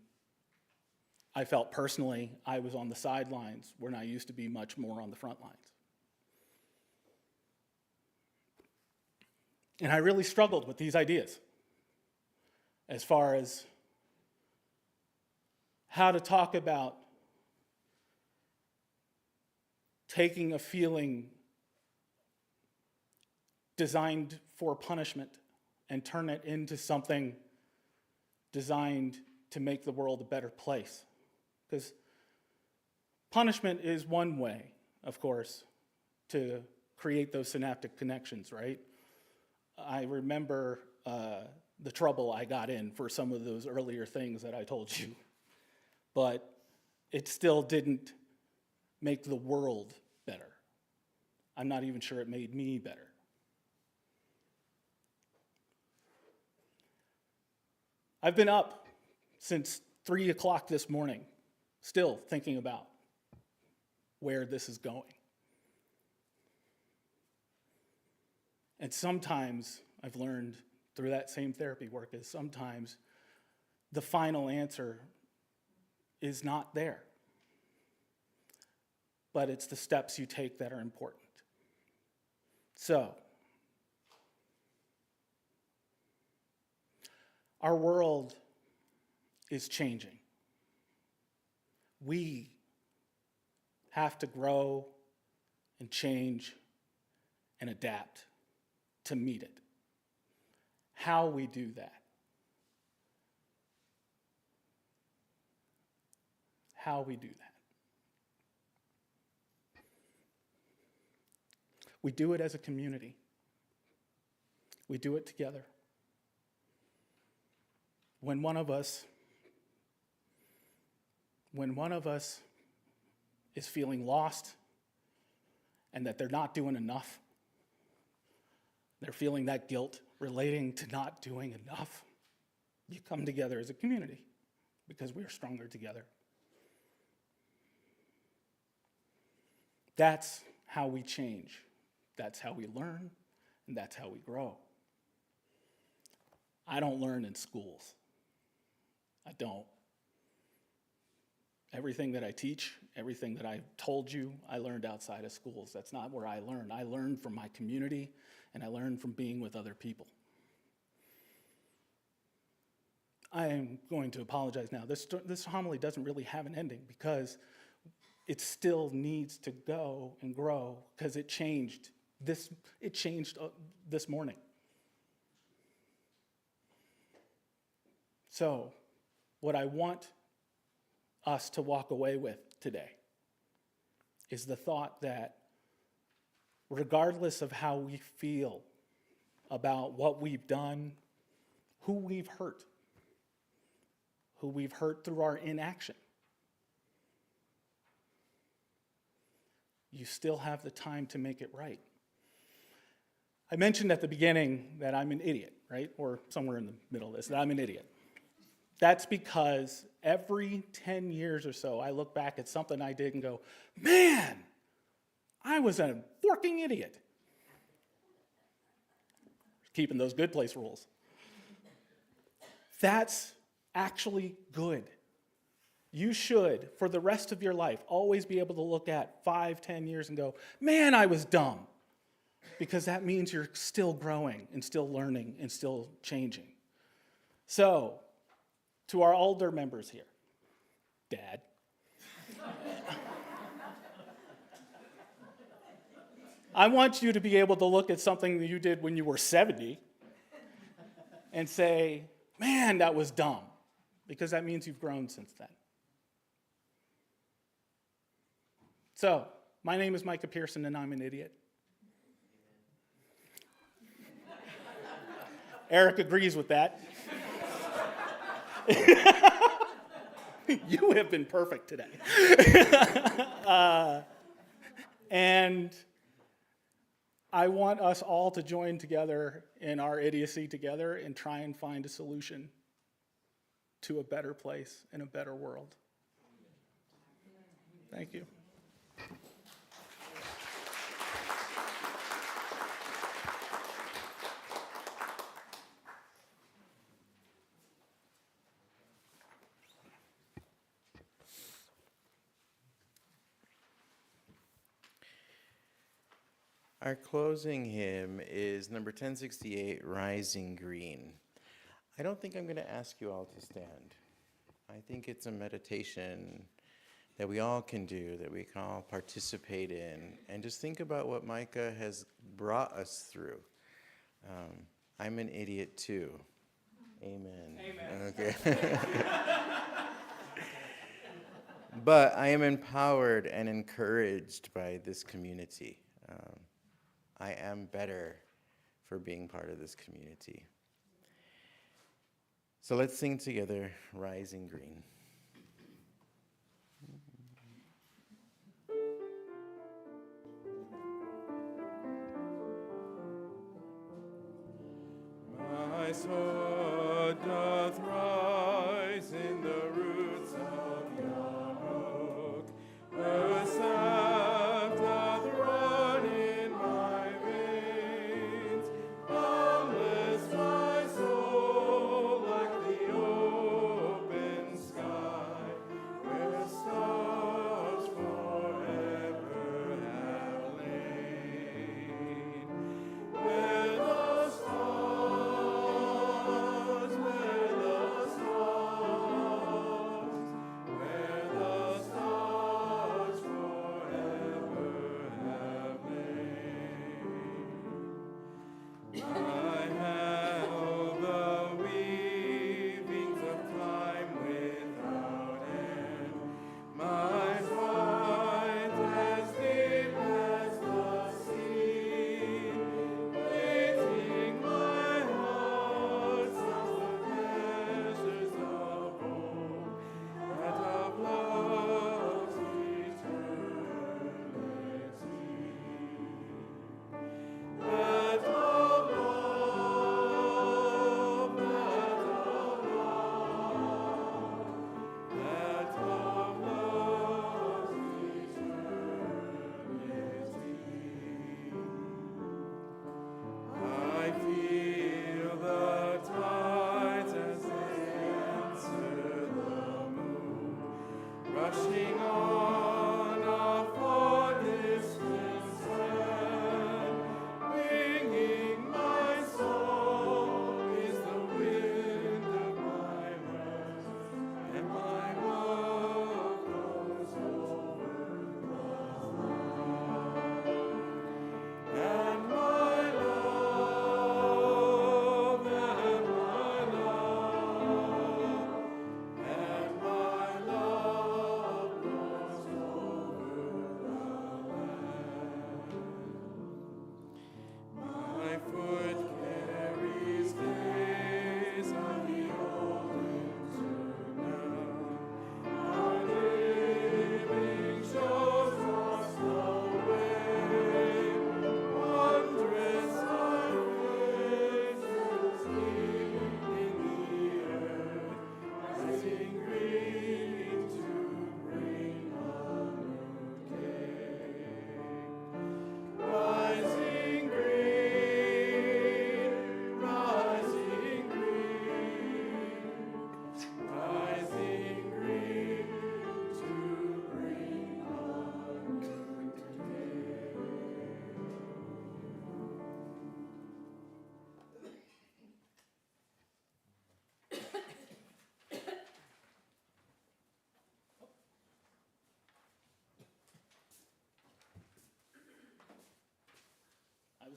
I felt personally I was on the sidelines when I used to be much more on the front lines. And I really struggled with these ideas as far as how to talk about taking a feeling designed for punishment and turn it into something designed to make the world a better place. Because punishment is one way, of course, to create those synaptic connections, right? I remember the trouble I got in for some of those earlier things that I told you, but it still didn't make the world better. I'm not even sure it made me better. I've been up since 3 o'clock this morning, still thinking about where this is going. And sometimes I've learned through that same therapy work is sometimes the final answer is not there. But it's the steps you take that are important. So, our world is changing. We have to grow and change and adapt to meet it. How we do that. How we do that. We do it as a community. We do it together. When one of us is feeling lost and that they're not doing enough, they're feeling that guilt relating to not doing enough, you come together as a community because we are stronger together. That's how we change. That's how we learn, and that's how we grow. I don't learn in schools. I don't. Everything that I teach, everything that I've told you, I learned outside of schools. That's not where I learned. I learned from my community, and I learned from being with other people. I am going to apologize now. This homily doesn't really have an ending because it still needs to go and grow because it changed this morning. So, what I want us to walk away with today is the thought that regardless of how we feel about what we've done, who we've hurt through our inaction, you still have the time to make it right. I mentioned at the beginning that I'm an idiot, right? Or somewhere in the middle of this, that I'm an idiot. That's because every 10 years or so, I look back at something I did and go, man, I was a forking idiot. Keeping those good place rules. That's actually good. You should, for the rest of your life, always be able to look at 5, 10 years and go, man, I was dumb. Because that means you're still growing and still learning and still changing. So, to our older members here, Dad, I want you to be able to look at something that you did when you were 70 and say, man, that was dumb, because that means you've grown since then. So, my name is Micah Pearson, and I'm an idiot. Eric agrees with that. You have been perfect today. And I want us all to join together in our idiocy together and try and find a solution to a better place and a better world. Thank you. Our closing hymn is number 1068, Rising Green. I don't think I'm going to ask you all to stand. I think it's a meditation that we all can do, that we can all participate in, and just think about what Micah has brought us through. I'm an idiot too. Amen. Amen. Okay. But I am empowered and encouraged by this community. I am better for being part of this community. So let's sing together, Rising Green. My soul doth rise in the roots of yon oak. The sap doth run in my veins. Boundless my soul like the open sky, where stars forever have lain. Where the stars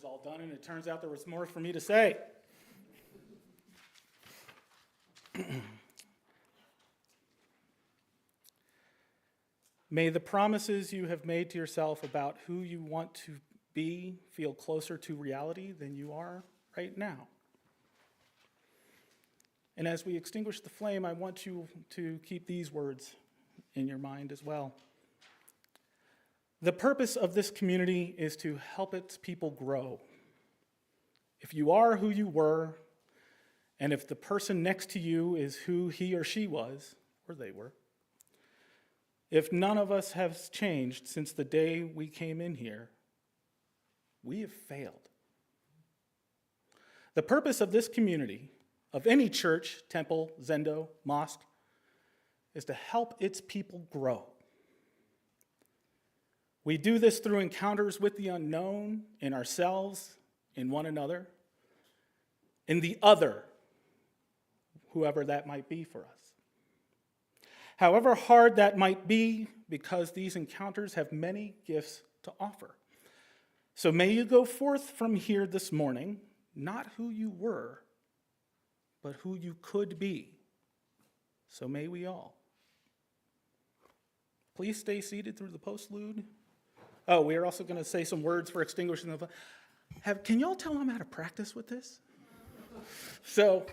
was all done, and it turns out there was more for me to say. May the promises you have made to yourself about who you want to be feel closer to reality than you are right now. And as we extinguish the flame, I want you to keep these words in your mind as well. The purpose of this community is to help its people grow. If you are who you were, and if the person next to you is who he or she was, or they were, if none of us has changed since the day we came in here, we have failed. The purpose of this community, of any church, temple, zendo, mosque, is to help its people grow. We do this through encounters with the unknown, in ourselves, in one another, in the other, whoever that might be for us. However hard that might be, because these encounters have many gifts to offer. So may you go forth from here this morning, not who you were, but who you could be. So may we all. Please stay seated through the postlude. Oh, we are also going to say some words for extinguishing the flame. Can y'all tell I'm out of practice with this? So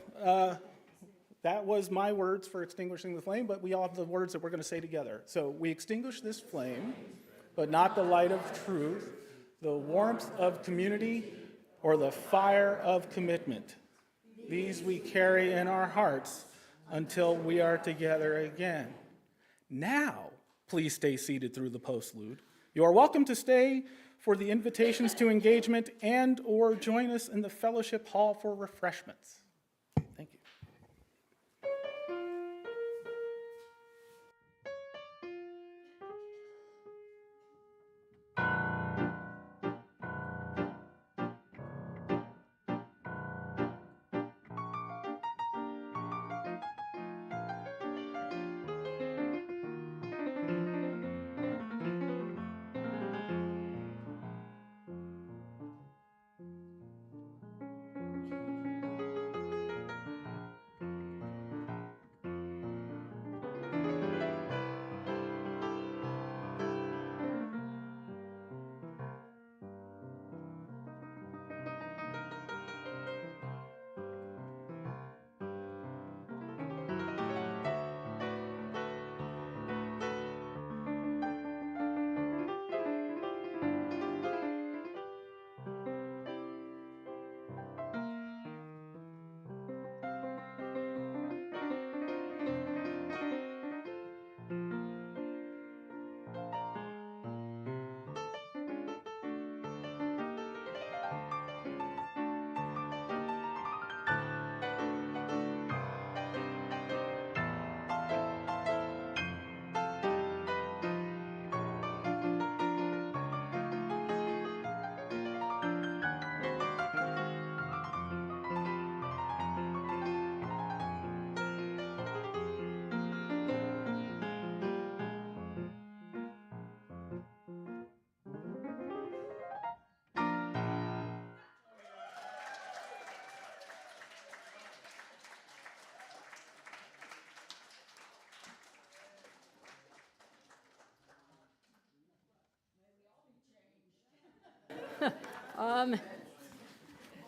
that was my words for extinguishing the flame, but we all have the words that we're going to say together. So we extinguish this flame, but not the light of truth, the warmth of community, or the fire of commitment. These we carry in our hearts until we are together again. Now, please stay seated through the postlude. You are welcome to stay for the invitations to engagement and or join us in the fellowship hall for refreshments. Thank you.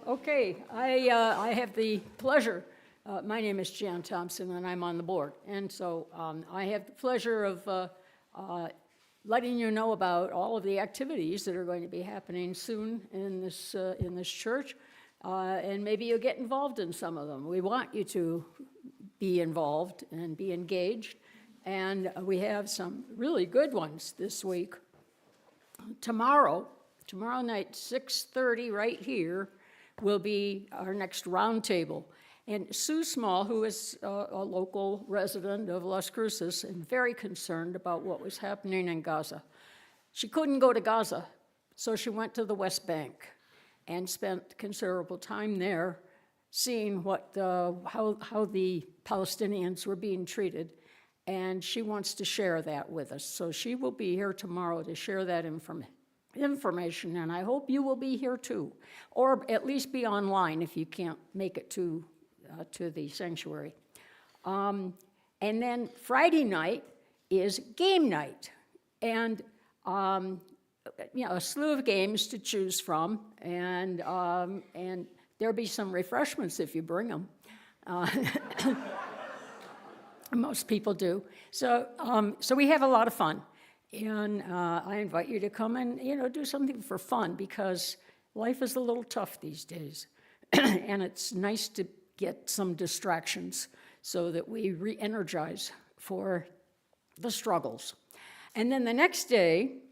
Okay, I have the pleasure, my name is Jan Thompson and I'm on the board. And so I have the pleasure of letting you know about all of the activities that are going to be happening soon in this church. And maybe you'll get involved in some of them. We want you to be involved and be engaged. And we have some really good ones this week. Tomorrow night, 6:30 right here, will be our next roundtable. And Sue Small, who is a local resident of Las Cruces and very concerned about what was happening in Gaza, she couldn't go to Gaza, so she went to the West Bank and spent considerable time there seeing how the Palestinians were being treated. And she wants to share that with us. So she will be here tomorrow to share that information, and I hope you will be here too, or at least be online if you can't make it to the sanctuary. And then Friday night is game night, and a slew of games to choose from, and there'll be some refreshments if you bring them. Most people do. So we have a lot of fun. And I invite you to come and, do something for fun, because life is a little tough these days. And it's nice to get some distractions so that we re-energize for the struggles. And then the next day,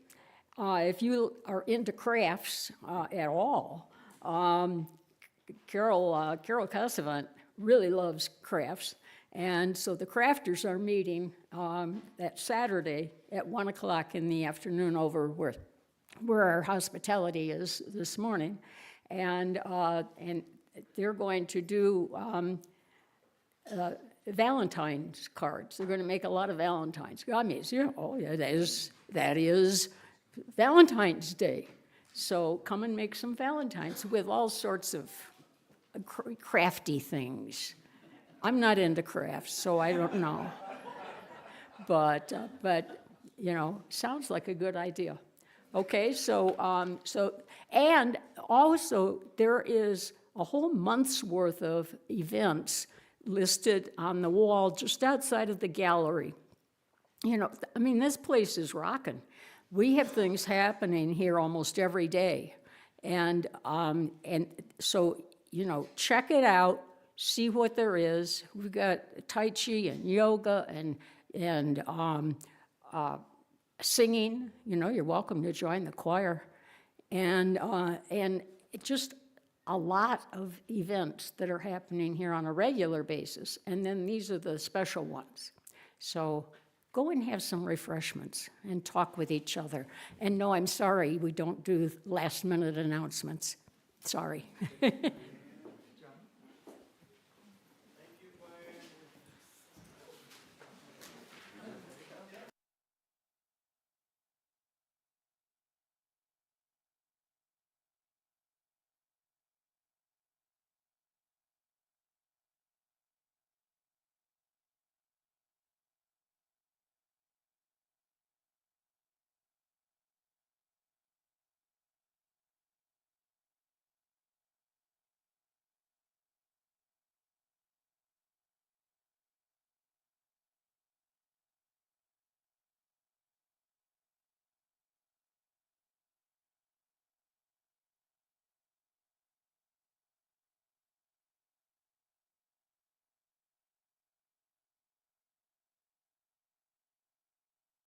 if you are into crafts at all, Carol Cassavant really loves crafts. And so the crafters are meeting that Saturday at 1 o'clock in the afternoon over where our hospitality is this morning. And they're going to do Valentine's cards. They're going to make a lot of Valentine's. God means, that is Valentine's Day. So come and make some Valentines with all sorts of crafty things. I'm not into crafts, so I don't know. But sounds like a good idea. Okay, and also there is a whole month's worth of events listed on the wall just outside of the gallery. This place is rocking. We have things happening here almost every day. And so, check it out. See what there is. We've got Tai Chi and yoga and singing. You're welcome to join the choir, and just a lot of events that are happening here on a regular basis. And then these are the special ones. So go and have some refreshments and talk with each other. And no, I'm sorry, we don't do last-minute announcements. Sorry.